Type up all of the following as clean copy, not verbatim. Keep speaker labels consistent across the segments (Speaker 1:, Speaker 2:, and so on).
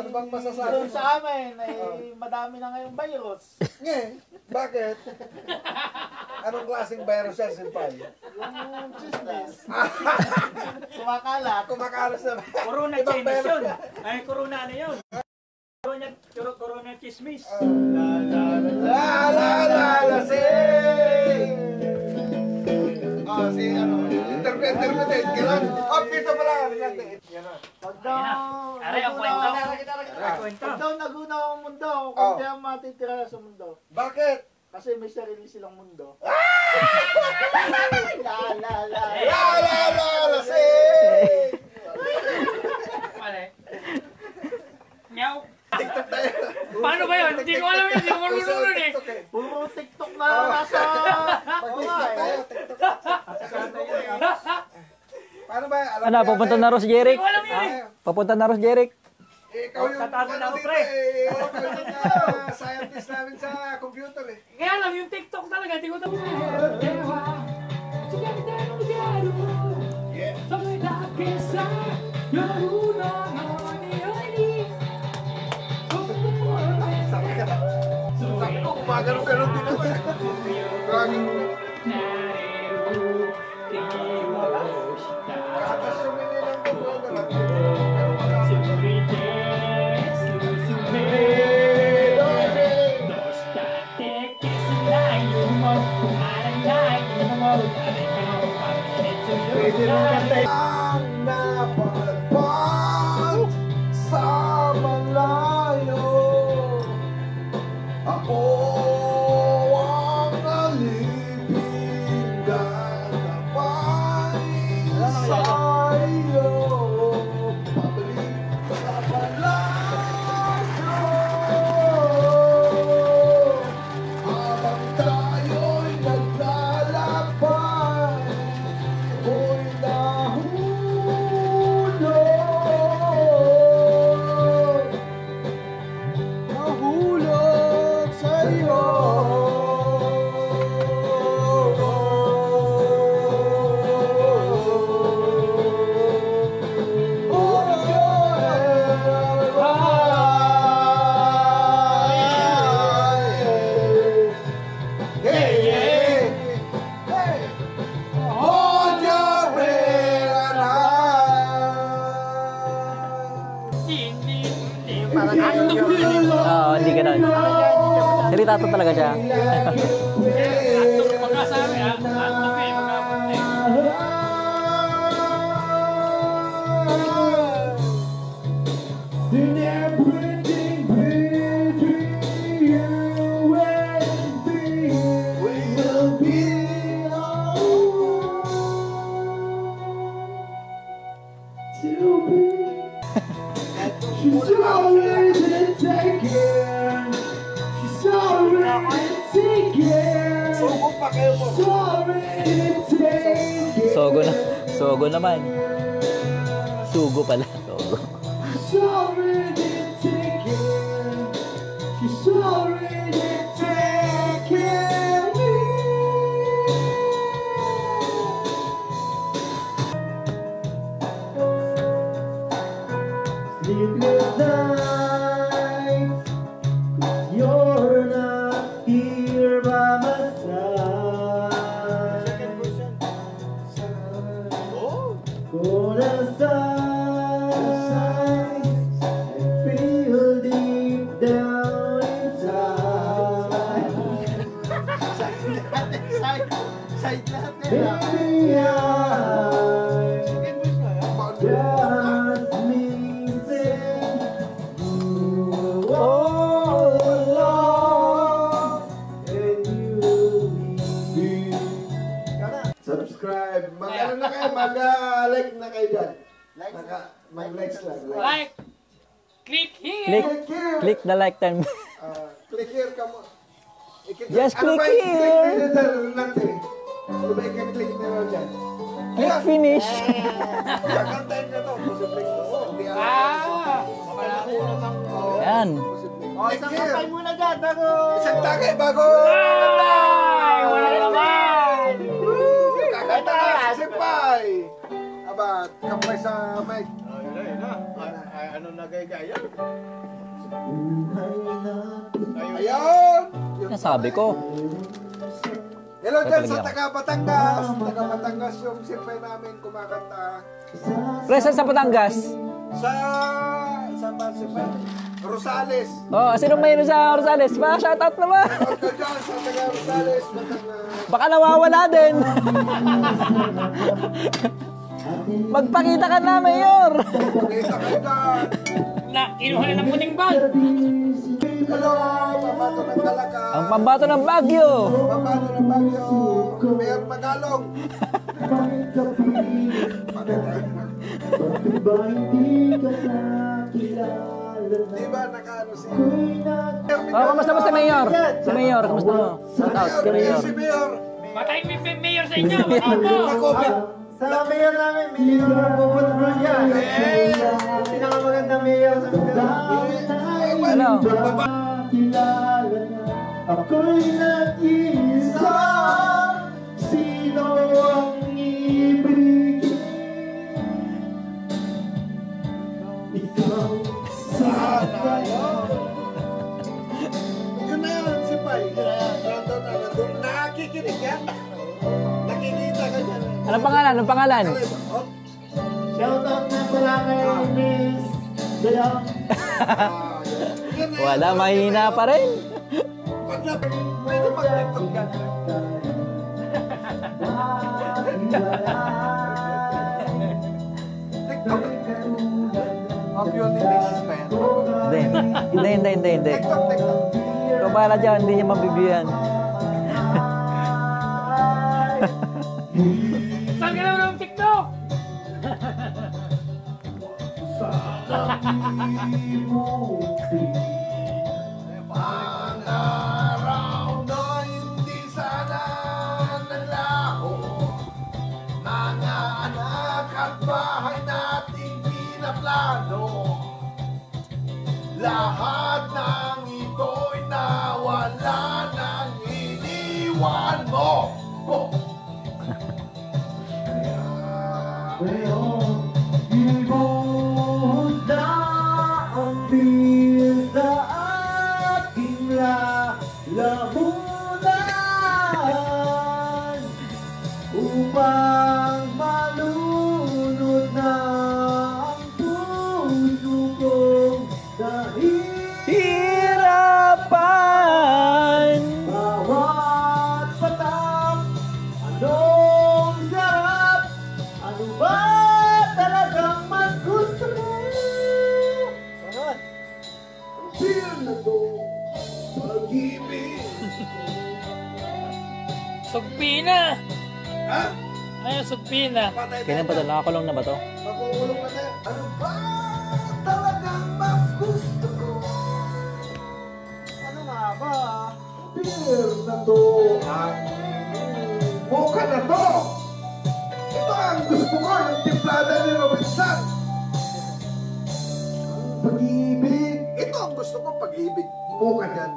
Speaker 1: bang masasabi
Speaker 2: Doon
Speaker 1: mo?
Speaker 2: sa amin, ay madami na ngayong virus.
Speaker 1: Bakit? Anong klaseng virus yan, Senpai?
Speaker 2: Yung chismis. Kumakalat.
Speaker 1: Kumakalas na ba?
Speaker 3: Corona
Speaker 1: Ibang
Speaker 3: Chinese
Speaker 1: virus
Speaker 3: yun. Ay, corona ano yun? Corona chismis.
Speaker 1: Lasing! Si interpreted, gano'n. Pito pala, gano'n.
Speaker 2: Pag daw,
Speaker 3: Aray, ang kwento.
Speaker 2: pag daw naguna ang mundo, kung ang matitira sa mundo.
Speaker 1: Bakit?
Speaker 2: Kasi may sarili silang mundo.
Speaker 1: Lasing!
Speaker 3: Meow. Paano ba yun? Hindi ko alam yun. Hindi ko marunong eh.
Speaker 2: Puro TikTok na nasa...
Speaker 1: Paano ba?
Speaker 4: Ano, papunta na Ros Jeric?
Speaker 3: Hindi ko alam yun eh.
Speaker 4: Papunta na Ros Jeric.
Speaker 1: Ikaw yung
Speaker 3: Tatago na ako,
Speaker 1: dito
Speaker 3: pre.
Speaker 1: Ikaw yung scientist namin sa computer eh.
Speaker 3: Kaya lang yung TikTok talaga. Hindi ko ito.
Speaker 1: Sabi ko, gumagano-ganon din ako. Atas yung minilang computer lang. Pwede rin kantay. Ang napalpag sa malayo, ako ang alipin gagabay sa iyo. Pabalik sa palayo, habang tayo'y naglalakbay, ako'y nahulog sa iyo. Hold your breath and
Speaker 4: Oo, hindi ganun. Seritato talaga siya.
Speaker 3: Magkasabi ha.
Speaker 1: everything between you and me will be to be. She's already taken. She's already taken. She's already taken.
Speaker 4: Sogo naman. Sugo pala. Sogo.
Speaker 1: She's already taken. She's already taken me. Sleepless nights, 'cause you're not here by my side. Cold aside, I feel deep down inside.
Speaker 2: Side lahat na
Speaker 1: Baby, I'm just missing you all along, and you'll be. Subscribe. Mag-ano na kayo, mag-like na kayo dyan. Mag-likes lang.
Speaker 3: Like. Click here.
Speaker 4: Click.
Speaker 1: here.
Speaker 4: Click the like time.
Speaker 1: Click here, come on.
Speaker 4: Just
Speaker 1: Ano
Speaker 4: click
Speaker 1: ba yung
Speaker 4: here.
Speaker 1: click nila natin? Ano ba yung click nila dyan?
Speaker 4: Click finish.
Speaker 1: Kakantayin na to. Posibleng to. Hindi alam.
Speaker 3: Wala ko lang.
Speaker 4: Yan.
Speaker 2: O, isang kapay muna dyan, bago...
Speaker 1: Isang tagay bago.
Speaker 3: Ay, wala naman.
Speaker 1: Kakanta na si Pai. Aba, kapay sa mic.
Speaker 5: Ayun na, ayun na. Ano na
Speaker 2: nagagaya.
Speaker 1: Ayun!
Speaker 4: Nasabi ko.
Speaker 1: Hello dyan sa
Speaker 4: Papalagyan ko.
Speaker 1: taga-Batangas. Taga-Batangas yung siyempre namin kumakanta.
Speaker 4: Present sa Batangas.
Speaker 1: Saan ba siyempre? Rosales.
Speaker 4: Oh, sino mayroon sa Rosales? Pa, shoutout naman.
Speaker 1: Shoutout ka dyan sa taga-Rosales, Batangas.
Speaker 4: Baka nawawala din. Magpakita ka na, Mayor.
Speaker 1: Kita kayo dyan.
Speaker 3: Kinuha na ng puting bag.
Speaker 1: Hello, Pambato ng Kalaka.
Speaker 4: Ang pambato ng Baguio.
Speaker 1: Pambato ng Baguio. Mayor Magalong. Di ba nakaano si...
Speaker 4: Oh, kamusta mo si Mayor? Si Mayor, kamusta mo? Shoutout kay Mayor.
Speaker 1: Si Mayor.
Speaker 3: Matay may mayor sa inyo. Opo.
Speaker 1: Na-COVID.
Speaker 2: Sa mayor namin, mayor ng Bubutbol siya. Pinakamagandang mayor sa Pilipinas.
Speaker 4: Ano?
Speaker 2: Ako'y nag-iisa. Sino ang ibigin? Ikaw sana yun.
Speaker 1: Yun na yun, si Pai. Nandun na, nandun. Nakikinig yan. Nakikita ka dyan.
Speaker 4: Anong pangalan? Anong pangalan?
Speaker 1: Oh,
Speaker 2: Shoutout na pala kay Miss Dayang.
Speaker 1: yun na yun.
Speaker 4: Wala, mahina pa rin.
Speaker 1: Pag na, pwede mag-tiktok ka. TikTok. Ang yun ni Mrs. Pa yan.
Speaker 4: Hindi.
Speaker 1: TikTok, TikTok.
Speaker 4: Ikaw bahala dyan, hindi niya mabibigyan.
Speaker 3: Saan ka naman ng TikTok?
Speaker 1: Araw na hindi sana naglaho. Mga anak at bahay nating pinaplano. Lahat ng ito'y nawala nang iniwan mo. Oh.
Speaker 2: Upang malunod na ang puso kong dahil
Speaker 4: Hirapan!
Speaker 2: bawat patak, anong sarap, ano ba talagang mas gusto mo?
Speaker 1: Feel na to, pag-ibig.
Speaker 3: Sugpi na.
Speaker 1: Ha?
Speaker 3: Ayun, sugpi na.
Speaker 1: Patay
Speaker 4: Kailan pa ito? Nakakulong na ba to?
Speaker 1: Makukulong ka na. Ano ba talagang mas gusto ko?
Speaker 2: Ano nga ba?
Speaker 1: Beer na to ang mocha na to. Ito ang gusto ko, yung timplada ni Robinson. Ang pag-ibig. Ito ang gusto ko, pag-ibig. Mocha yan.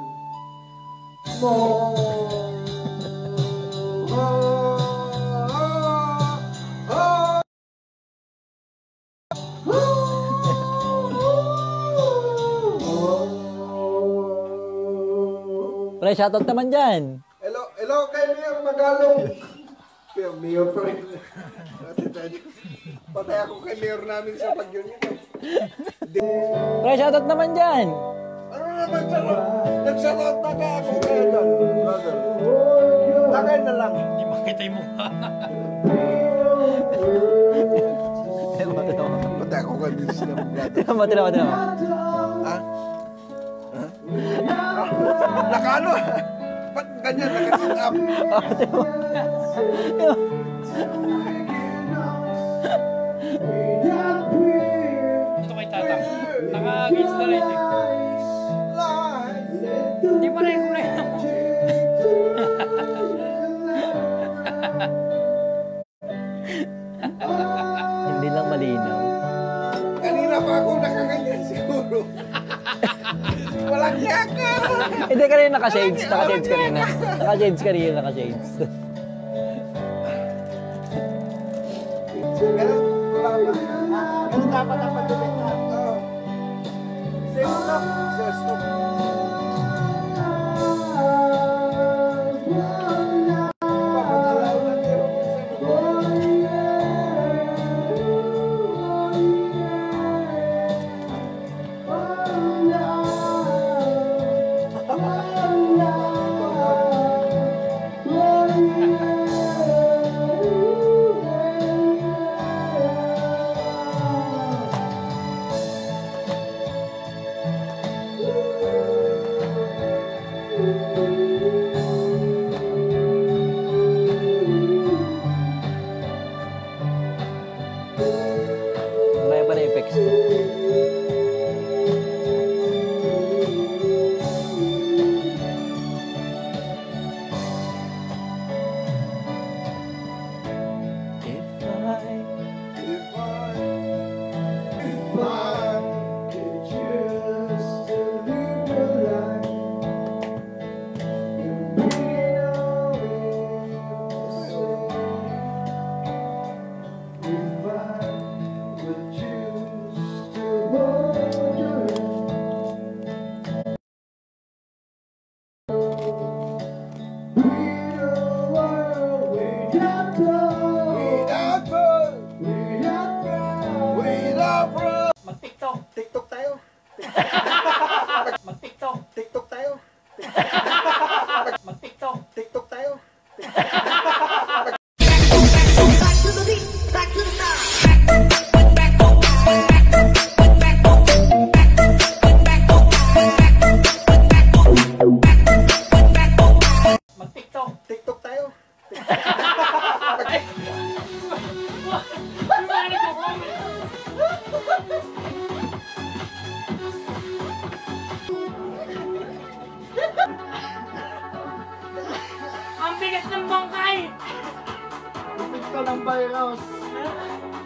Speaker 4: Pre, shoutout naman dyan.
Speaker 1: Hello kay Mayor Magalong. Pero Mayor pa rin. Patay ako kay Mayor namin sa Baguio nito.
Speaker 4: Pre, shoutout naman dyan.
Speaker 1: Ano naman sarap? Nagsalot na ka ako kaya dyan. Brother. Tagay na lang.
Speaker 3: Hindi makita yung mukha.
Speaker 1: Patay ako kay Mayor sila brother.
Speaker 4: Tinawa.
Speaker 1: Ha? Nakaano? Ba't ganyan? Nakasit up?
Speaker 3: Ito kay Tatang. Naka-gauge na rin. Hindi pa rin kung rin ako.
Speaker 4: Hindi lang malinaw.
Speaker 1: Kanina pa ako nakaganyan siguro. Walang yaka.
Speaker 4: Hindi kanina naka-shades. Naka-shades kanina. Naka-shades.
Speaker 1: Ganun, wala pa.
Speaker 2: Ganun dapat ang pagdubit na.
Speaker 4: May ba na effects to?
Speaker 3: Mag-TikTok.
Speaker 2: TikTok tayo.
Speaker 3: Mag-TikTok.
Speaker 2: TikTok tayo.
Speaker 3: Mag-TikTok.
Speaker 2: TikTok tayo.
Speaker 5: Back to the beat, back to the start.
Speaker 3: Mag-TikTok.
Speaker 2: TikTok tayo.
Speaker 3: Yung mga nagko-comment. Ang bigat ng bangkay!
Speaker 2: Lupit ka ng virus.
Speaker 3: Ha?